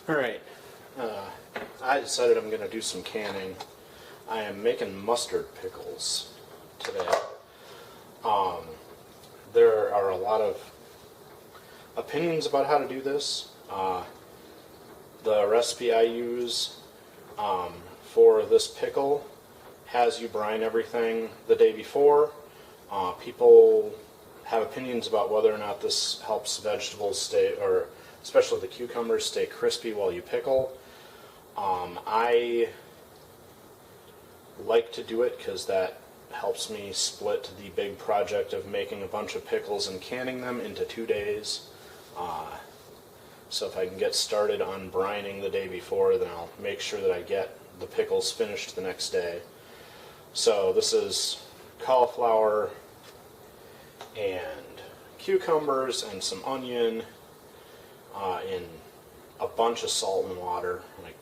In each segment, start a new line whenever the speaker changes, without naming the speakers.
Alright, I decided I'm going to do some canning. I am making mustard pickles today. There are a lot of opinions about how to do this. The recipe I use for this pickle has you brine everything the day before. People have opinions about whether or not this helps vegetables stay, or especially the cucumbers, stay crispy while you pickle. I like to do it because that helps me split the big project of making a bunch of pickles and canning them into 2 days. So if I can get started on brining the day before, then I'll make sure that I get the pickles finished the next day. So this is cauliflower and cucumbers and some onion in a bunch of salt and water, like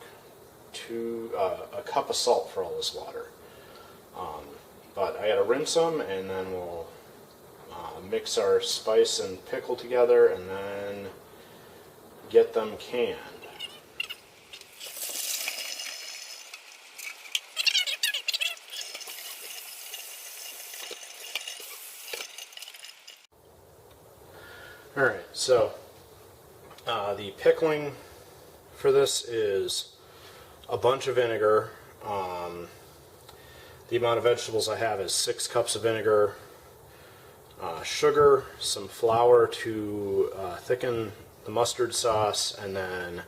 a cup of salt for all this water. But I gotta rinse them, and then we'll mix our spice and pickle together, and then get them canned. Alright, so the pickling for this is a bunch of vinegar. The amount of vegetables I have is 6 cups of vinegar, sugar, some flour to thicken the mustard sauce, and then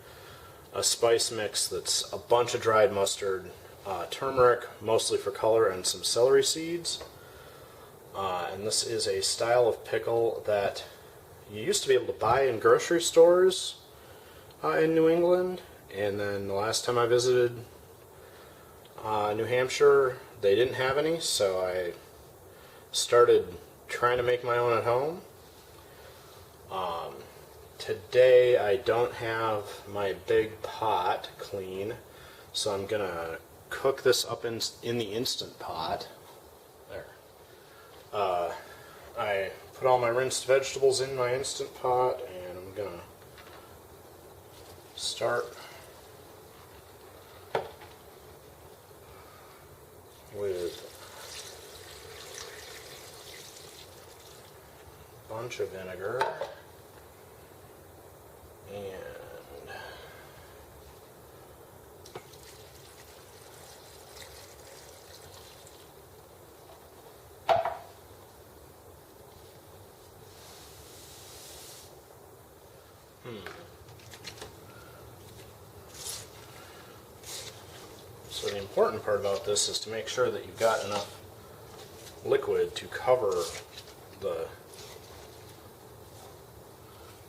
a spice mix that's a bunch of dried mustard, turmeric, mostly for color, and some celery seeds. And this is a style of pickle that you used to be able to buy in grocery stores in New England, and then the last time I visited New Hampshire, they didn't have any, so I started trying to make my own at home. Today I don't have my big pot clean, so I'm gonna cook this up in the Instant Pot. There. I put all my rinsed vegetables in my Instant Pot, and I'm gonna start with a bunch of vinegar and So the important part about this is to make sure that you've got enough liquid to cover the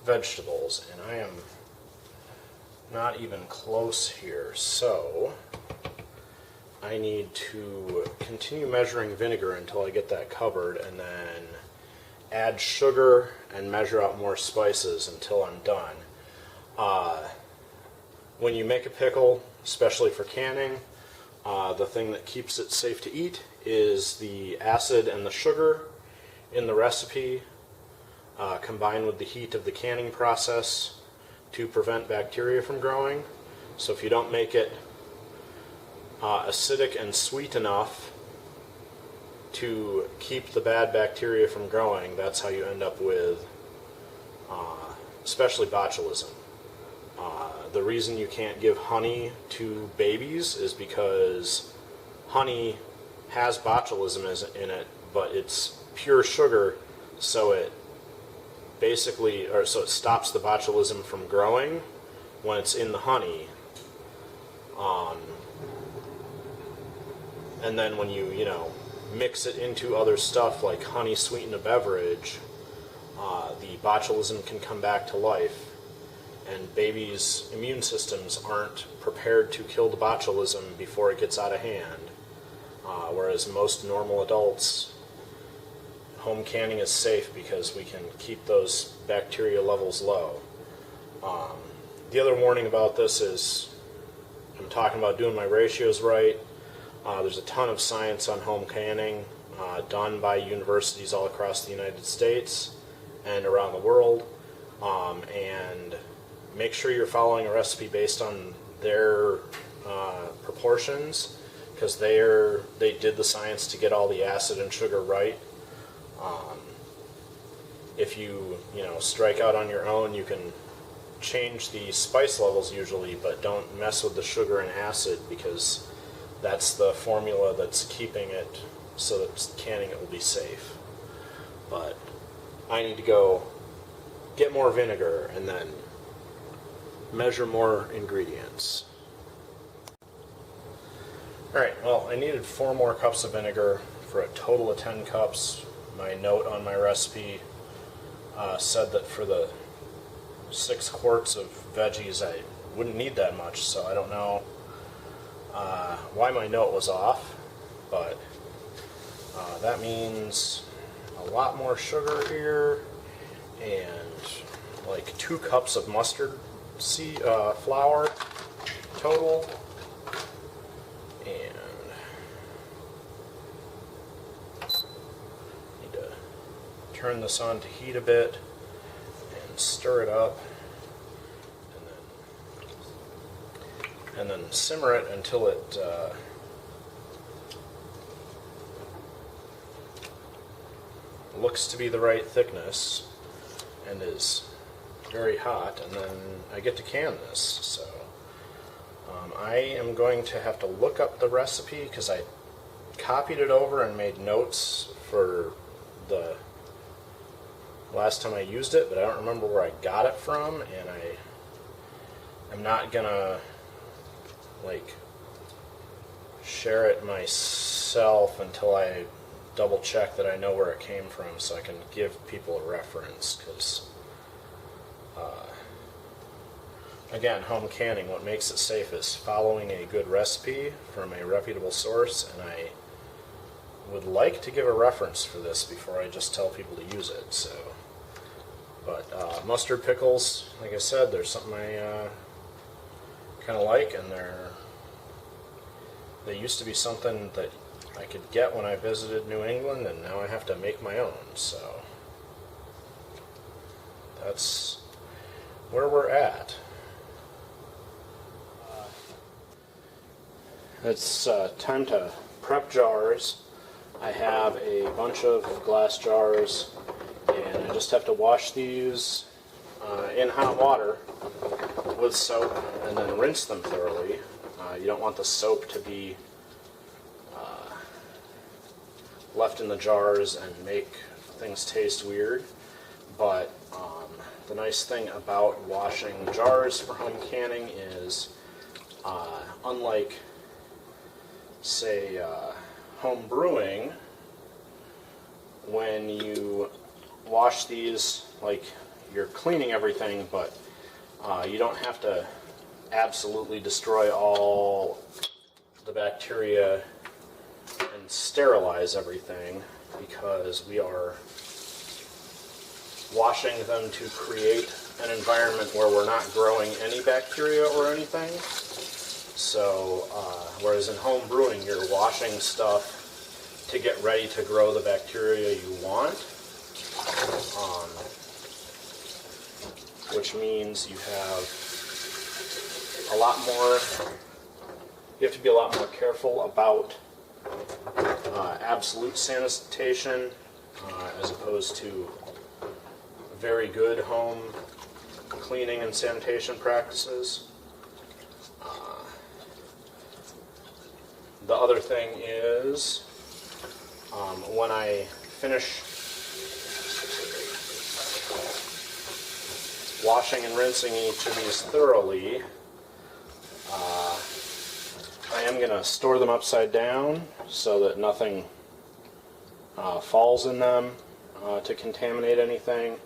vegetables, and I am not even close here, so I need to continue measuring vinegar until I get that covered, and then add sugar and measure out more spices until I'm done. When you make a pickle, especially for canning, the thing that keeps it safe to eat is the acid and the sugar in the recipe, combined with the heat of the canning process to prevent bacteria from growing. So if you don't make it acidic and sweet enough to keep the bad bacteria from growing, that's how you end up with especially botulism. The reason you can't give honey to babies is because honey has botulism in it, but it's pure sugar, so it so it stops the botulism from growing when it's in the honey. And then when you mix it into other stuff like honey sweeten a beverage, the botulism can come back to life. And babies' immune systems aren't prepared to kill the botulism before it gets out of hand. Whereas most normal adults, home canning is safe because we can keep those bacteria levels low. The other warning about this is I'm talking about doing my ratios right. There's a ton of science on home canning done by universities all across the United States and around the world. And make sure you're following a recipe based on their proportions, because they did the science to get all the acid and sugar right. If you strike out on your own, you can change the spice levels usually, but don't mess with the sugar and acid, because that's the formula that's keeping it so that canning it will be safe. But I need to go get more vinegar and then measure more ingredients. Alright, well, I needed 4 more cups of vinegar for a total of 10 cups. My note on my recipe said that for the 6 quarts of veggies I wouldn't need that much, so I don't know why my note was off, but that means a lot more sugar here, and like 2 cups of mustard seed flour total, and need to turn this on to heat a bit and stir it up, and then simmer it until it looks to be the right thickness and is very hot, and then I get to can this. So I am going to have to look up the recipe, because I copied it over and made notes for the last time I used it, but I don't remember where I got it from, and I'm not gonna share it myself until I double check that I know where it came from, so I can give people a reference, because again, home canning, what makes it safe is following a good recipe from a reputable source, and I would like to give a reference for this before I just tell people to use it. So, but mustard pickles, like I said, they're something I kind of like, and they used to be something that I could get when I visited New England, and now I have to make my own, so that's where we're at. It's time to prep jars. I have a bunch of glass jars, and I just have to wash these in hot water with soap and then rinse them thoroughly. You don't want the soap to be left in the jars and make things taste weird, but the nice thing about washing jars for home canning is unlike, say, home brewing, when you wash these, like, you're cleaning everything, but you don't have to absolutely destroy all the bacteria and sterilize everything, because we are washing them to create an environment where we're not growing any bacteria or anything. So, whereas in home brewing, you're washing stuff to get ready to grow the bacteria you want, which means you have to be a lot more careful about absolute sanitation as opposed to very good home cleaning and sanitation practices. The other thing is, when I finish washing and rinsing each of these thoroughly, I am going to store them upside down so that nothing falls in them to contaminate anything.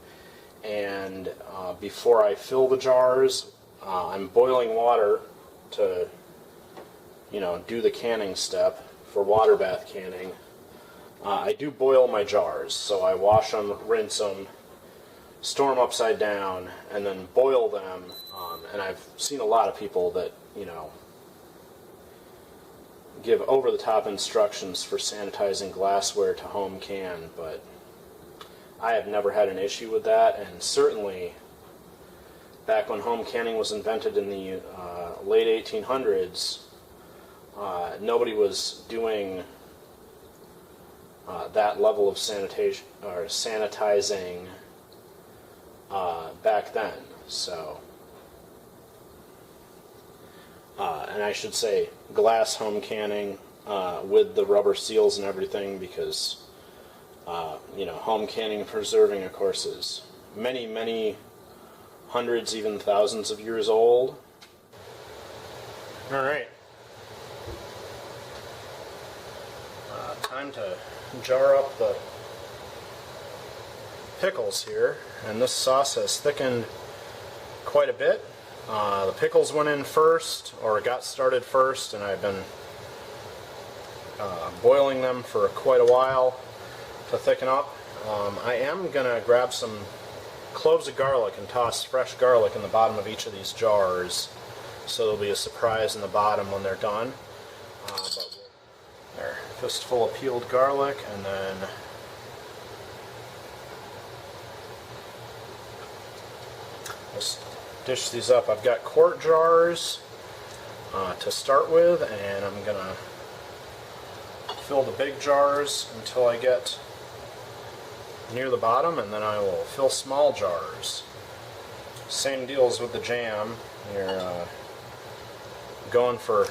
And before I fill the jars, I'm boiling water to do the canning step for water bath canning. I do boil my jars, so I wash them, rinse them, store them upside down, and then boil them. And I've seen a lot of people that, give over-the-top instructions for sanitizing glassware to home can, but I have never had an issue with that, and certainly back when home canning was invented in the late 1800s, nobody was doing that level of sanitation or sanitizing back then. So, and I should say glass home canning with the rubber seals and everything, because home canning and preserving, of course, is many, many hundreds, even thousands of years old. All right. Time to jar up the pickles here, and this sauce has thickened quite a bit. The pickles went in first, or got started first, and I've been boiling them for quite a while to thicken up. I am going to grab some cloves of garlic and toss fresh garlic in the bottom of each of these jars, so there'll be a surprise in the bottom when they're done. There, fistful of peeled garlic, and then let's dish these up. I've got quart jars to start with, and I'm gonna fill the big jars until I get near the bottom, and then I will fill small jars. Same deals with the jam. You're going for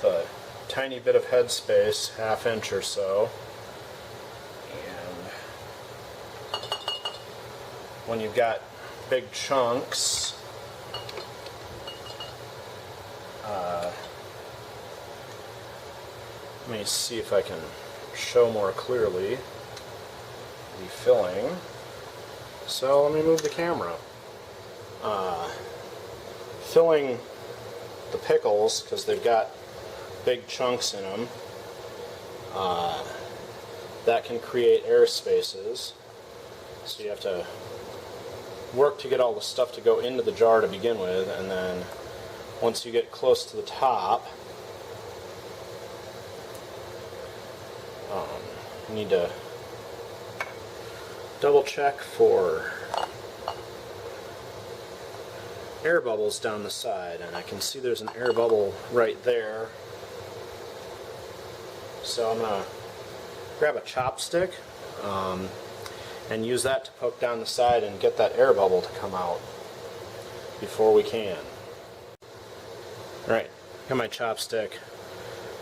the tiny bit of headspace, ½ inch or so, and when you've got big chunks, let me see if I can show more clearly the filling. So let me move the camera. Filling the pickles, because they've got big chunks in them, that can create air spaces, so you have to work to get all the stuff to go into the jar to begin with, and then once you get close to the top, you need to double check for air bubbles down the side, and I can see there's an air bubble right there. So I'm going to grab a chopstick and use that to poke down the side and get that air bubble to come out before we can. Alright, got my chopstick,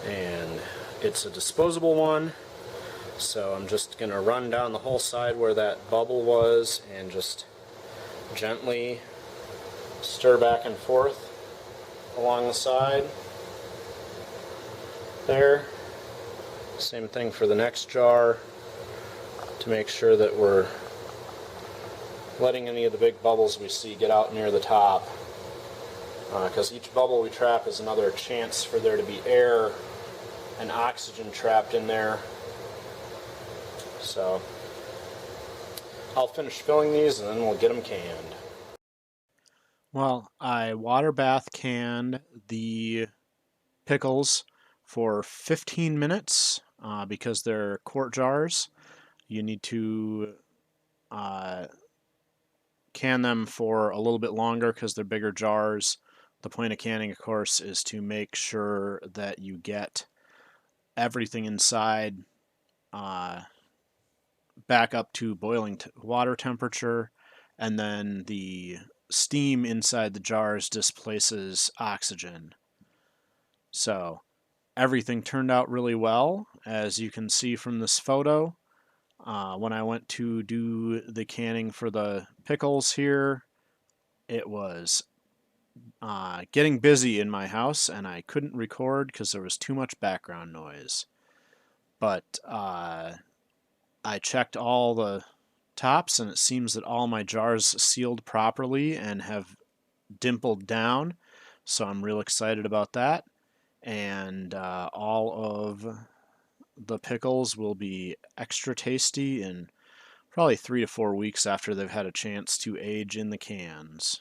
and it's a disposable one, so I'm just going to run down the whole side where that bubble was and just gently stir back and forth along the side there. Same thing for the next jar, to make sure that we're letting any of the big bubbles we see get out near the top, because each bubble we trap is another chance for there to be air and oxygen trapped in there. So I'll finish filling these and then we'll get them canned. Well, I water bath canned the pickles for 15 minutes because they're quart jars. You need to can them for a little bit longer because they're bigger jars. The point of canning, of course, is to make sure that you get everything inside back up to boiling water temperature, and then the steam inside the jars displaces oxygen. So everything turned out really well, as you can see from this photo. When I went to do the canning for the pickles here, it was getting busy in my house, and I couldn't record because there was too much background noise. But I checked all the tops, and it seems that all my jars sealed properly and have dimpled down, so I'm real excited about that. And all of the pickles will be extra tasty in probably 3 to 4 weeks after they've had a chance to age in the cans.